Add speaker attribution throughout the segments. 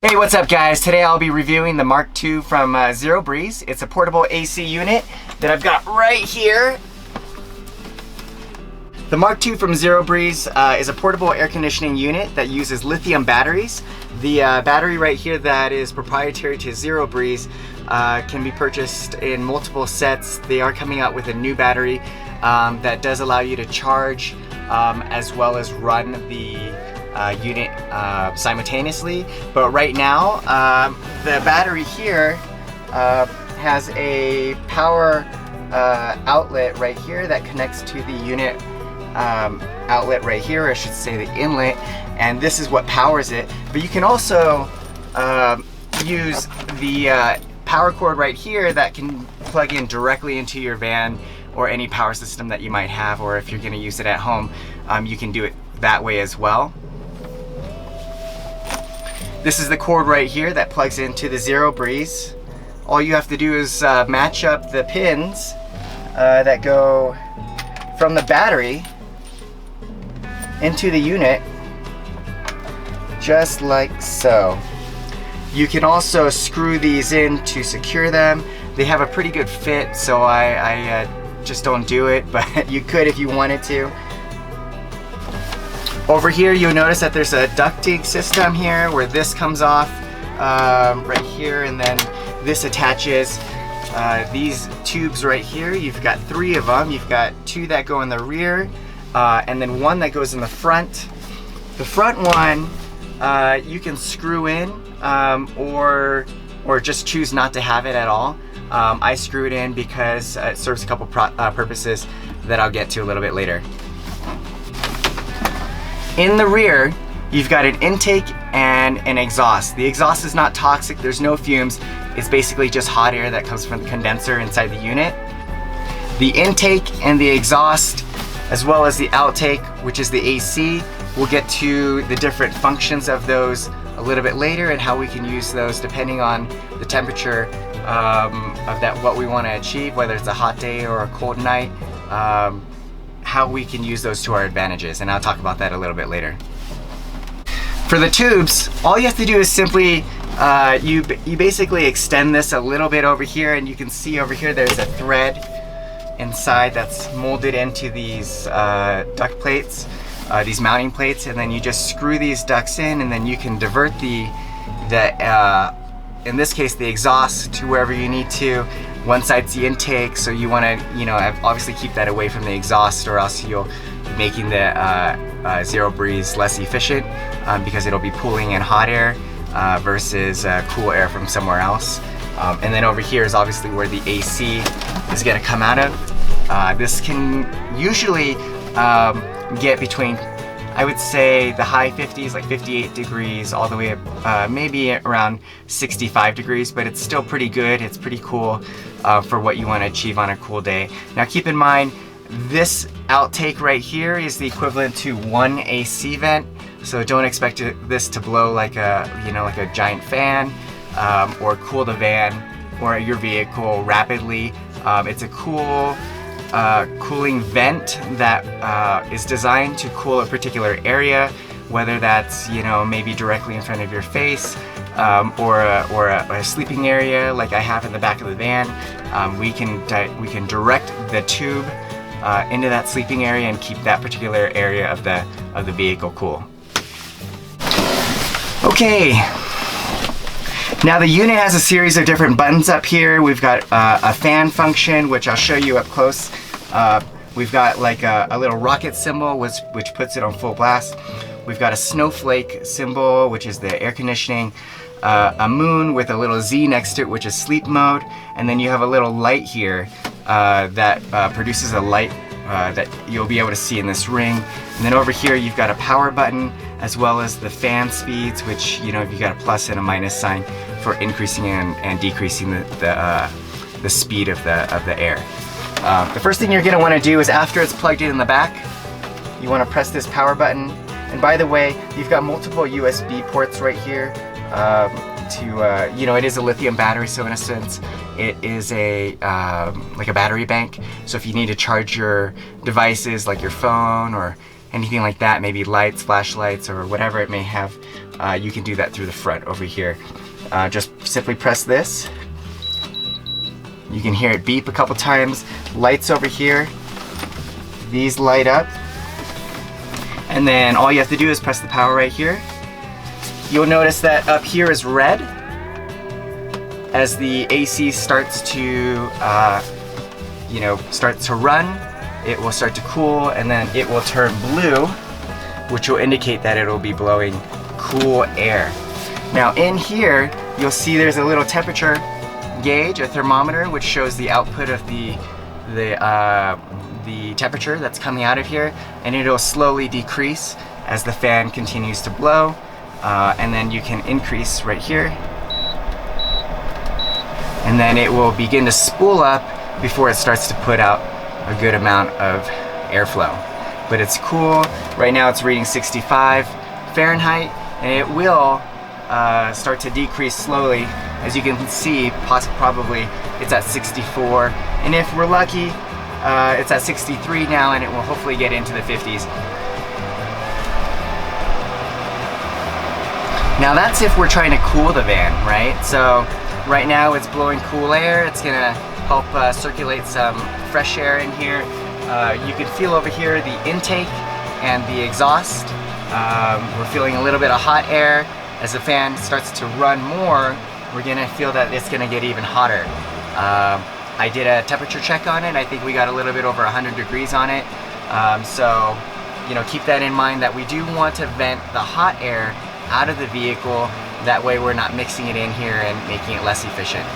Speaker 1: Hey, what's up guys? Today I'll be reviewing the Mark II from ZeroBreeze. It's a portable AC unit that I've got right here. The Mark II from ZeroBreeze is a portable air conditioning unit that uses lithium batteries. The battery right here that is proprietary to ZeroBreeze can be purchased in multiple sets. They are coming out with a new battery that does allow you to charge as well as run the unit simultaneously. But right now, the battery here has a power outlet right here that connects to the unit outlet right here, or I should say the inlet, and this is what powers it. But you can also use the power cord right here that can plug in directly into your van or any power system that you might have, or if you're going to use it at home, you can do it that way as well. This is the cord right here that plugs into the ZeroBreeze. All you have to do is match up the pins that go from the battery into the unit, just like so. You can also screw these in to secure them. They have a pretty good fit, so I just don't do it, but you could if you wanted to. Over here, you'll notice that there's a ducting system here where this comes off right here, and then this attaches these tubes right here. You've got 3 of them. You've got 2 that go in the rear, and then 1 that goes in the front. The front one you can screw in or just choose not to have it at all. I screw it in because it serves a couple purposes that I'll get to a little bit later. In the rear, you've got an intake and an exhaust. The exhaust is not toxic, there's no fumes. It's basically just hot air that comes from the condenser inside the unit. The intake and the exhaust, as well as the outtake, which is the AC, we'll get to the different functions of those a little bit later and how we can use those depending on the temperature of what we want to achieve, whether it's a hot day or a cold night. How we can use those to our advantages, and I'll talk about that a little bit later. For the tubes, all you have to do is simply you basically extend this a little bit over here, and you can see over here there's a thread inside that's molded into these duct plates, these mounting plates, and then you just screw these ducts in, and then you can divert the in this case the exhaust to wherever you need to. One side's the intake, so you want to, obviously keep that away from the exhaust, or else you'll be making the ZeroBreeze less efficient because it'll be pulling in hot air versus cool air from somewhere else. And then over here is obviously where the AC is going to come out of. This can usually get between, I would say, the high 50s, like 58 degrees, all the way up maybe around 65 degrees, but it's still pretty good. It's pretty cool for what you want to achieve on a cool day. Now keep in mind, this outtake right here is the equivalent to 1 AC vent, so don't expect this to blow like a, like a giant fan or cool the van or your vehicle rapidly. It's a cool cooling vent that is designed to cool a particular area, whether that's maybe directly in front of your face or a sleeping area like I have in the back of the van. We can direct the tube into that sleeping area and keep that particular area of the vehicle cool. Okay. Now the unit has a series of different buttons up here. We've got a fan function, which I'll show you up close. We've got like a little rocket symbol, which puts it on full blast. We've got a snowflake symbol, which is the air conditioning. A moon with a little Z next to it, which is sleep mode. And then you have a little light here that produces a light that you'll be able to see in this ring. And then over here you've got a power button, as well as the fan speeds, which you've got a plus and a minus sign for increasing and decreasing the speed of the air. The first thing you're going to want to do is, after it's plugged in the back, you want to press this power button. And by the way, you've got multiple USB ports right here. It is a lithium battery, so in a sense it is like a battery bank. So if you need to charge your devices like your phone or anything like that, maybe lights, flashlights, or whatever it may have, you can do that through the front over here. Just simply press this. You can hear it beep a couple times. Lights over here, these light up. And then all you have to do is press the power right here. You'll notice that up here is red. As the AC starts to, starts to run, it will start to cool, and then it will turn blue, which will indicate that it'll be blowing cool air. Now in here, you'll see there's a little temperature gauge, a thermometer, which shows the output of the temperature that's coming out of here, and it'll slowly decrease as the fan continues to blow, and then you can increase right here, and then it will begin to spool up before it starts to put out a good amount of airflow. But it's cool. Right now it's reading 65 Fahrenheit, and it will start to decrease slowly. As you can see, probably it's at 64, and if we're lucky, it's at 63 now, and it will hopefully get into the 50s. Now that's if we're trying to cool the van, right? So right now it's blowing cool air. It's gonna help circulate some fresh air in here. You can feel over here the intake and the exhaust. We're feeling a little bit of hot air. As the fan starts to run more, we're gonna feel that it's gonna get even hotter. I did a temperature check on it. I think we got a little bit over 100 degrees on it. So, keep that in mind, that we do want to vent the hot air out of the vehicle. That way we're not mixing it in here and making it less efficient.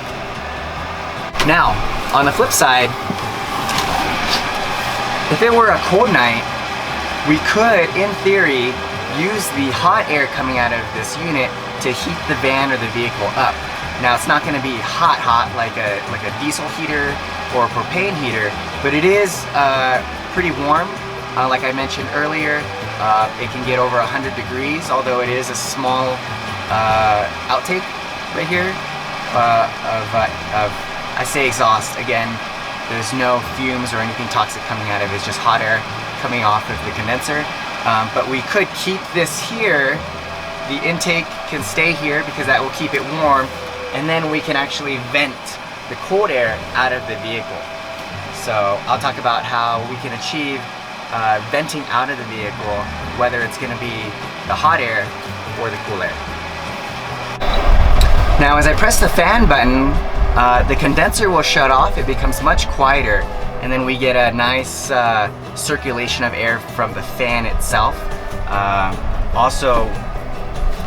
Speaker 1: Now, on the flip side, if it were a cold night, we could, in theory, use the hot air coming out of this unit to heat the van or the vehicle up. Now it's not going to be hot like a diesel heater or a propane heater, but it is pretty warm. Like I mentioned earlier, it can get over 100 degrees, although it is a small outtake right here I say exhaust. Again, there's no fumes or anything toxic coming out of it. It's just hot air coming off of the condenser. But we could keep this here. The intake can stay here because that will keep it warm, and then we can actually vent the cold air out of the vehicle. So I'll talk about how we can achieve venting out of the vehicle, whether it's going to be the hot air or the cool air. Now as I press the fan button, the condenser will shut off. It becomes much quieter, and then we get a nice circulation of air from the fan itself. Also,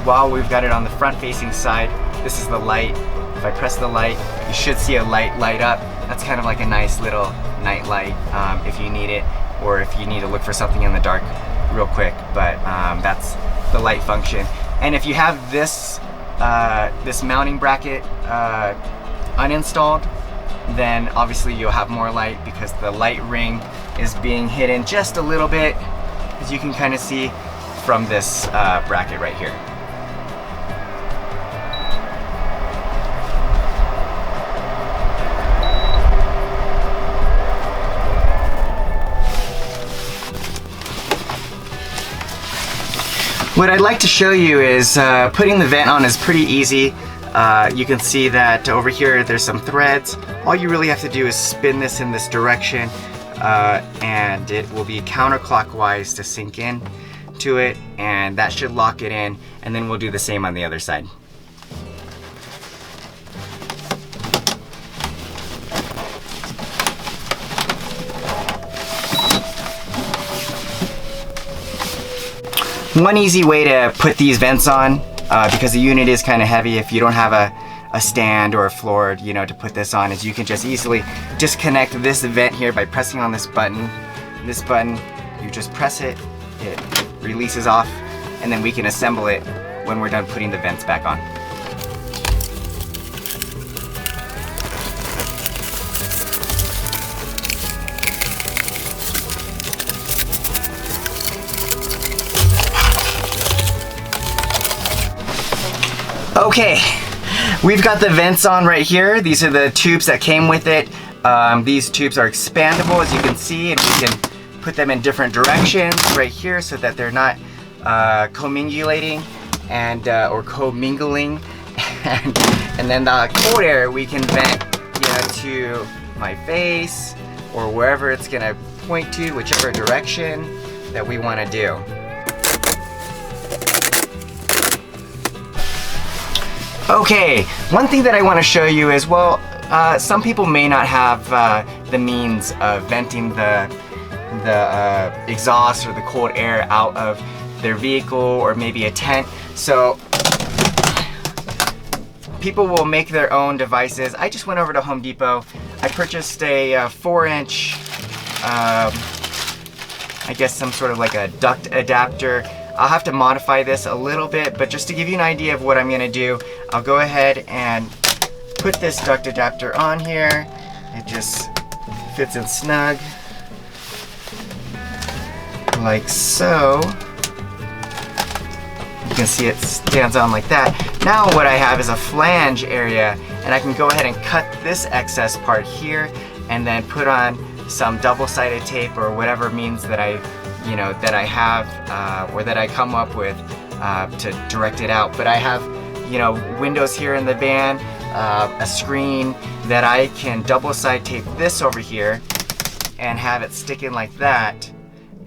Speaker 1: while we've got it on the front facing side, this is the light. If I press the light, you should see a light light up. That's kind of like a nice little night light if you need it, or if you need to look for something in the dark real quick. But that's the light function. And if you have this this mounting bracket uninstalled, then obviously you'll have more light because the light ring is being hidden just a little bit, as you can kind of see from this bracket right here. What I'd like to show you is putting the vent on is pretty easy. You can see that over here there's some threads. All you really have to do is spin this in this direction and it will be counterclockwise to sink in to it, and that should lock it in, and then we'll do the same on the other side. One easy way to put these vents on, because the unit is kind of heavy, if you don't have a stand or a floor, to put this on, is you can just easily disconnect this vent here by pressing on this button. This button, you just press it, it releases off, and then we can assemble it when we're done putting the vents back on. Okay, we've got the vents on right here. These are the tubes that came with it. These tubes are expandable, as you can see, and we can put them in different directions right here so that they're not commingulating and or commingling. And then the cold air we can vent, you know, to my face or wherever it's gonna point to, whichever direction that we want to do. Okay, one thing that I want to show you is, well, some people may not have the means of venting the exhaust or the cold air out of their vehicle or maybe a tent. So people will make their own devices. I just went over to Home Depot. I purchased a 4-inch, I guess some sort of like a duct adapter. I'll have to modify this a little bit, but just to give you an idea of what I'm gonna do, I'll go ahead and put this duct adapter on here. It just fits in snug, like so. You can see it stands on like that. Now what I have is a flange area, and I can go ahead and cut this excess part here and then put on some double-sided tape or whatever means that I have or that I come up with to direct it out. But I have, you know, windows here in the van, a screen that I can double-side tape this over here and have it stick in like that.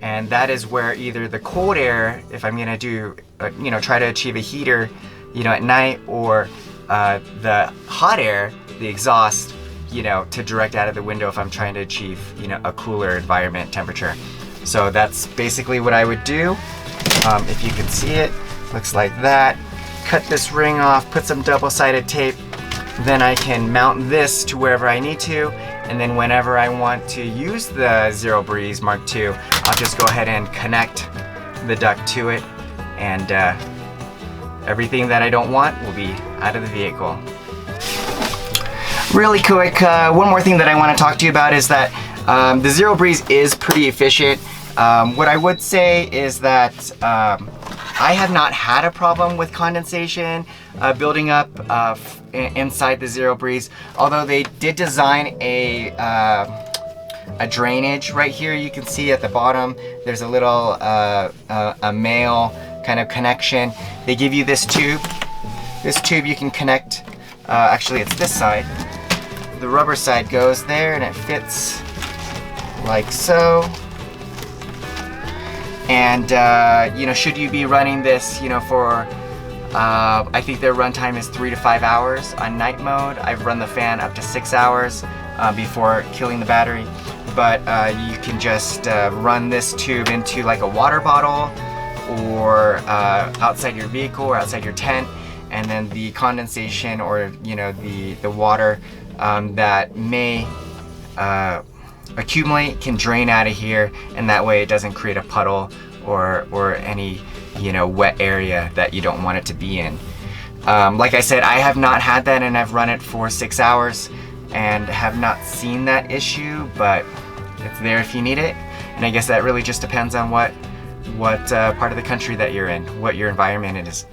Speaker 1: And that is where either the cold air, if I'm gonna do, you know, try to achieve a heater, you know, at night, or the hot air, the exhaust, you know, to direct out of the window if I'm trying to achieve, you know, a cooler environment temperature. So that's basically what I would do. If you can see it, looks like that. Cut this ring off, put some double-sided tape, then I can mount this to wherever I need to, and then whenever I want to use the ZeroBreeze Mark II, I'll just go ahead and connect the duct to it, and everything that I don't want will be out of the vehicle. Really quick, one more thing that I want to talk to you about is that the ZeroBreeze is pretty efficient. What I would say is that I have not had a problem with condensation building up inside the ZeroBreeze, although they did design a drainage right here. You can see at the bottom there's a little a male kind of connection. They give you this tube. This tube you can connect, actually it's this side. The rubber side goes there and it fits like so. And you know, should you be running this, you know, for I think their runtime is 3 to 5 hours on night mode. I've run the fan up to 6 hours before killing the battery. But you can just run this tube into like a water bottle or outside your vehicle or outside your tent, and then the condensation or, you know, the water that may accumulate can drain out of here, and that way it doesn't create a puddle or any, you know, wet area that you don't want it to be in. Like I said, I have not had that, and I've run it for 6 hours and have not seen that issue, but it's there if you need it. And I guess that really just depends on what part of the country that you're in, what your environment is.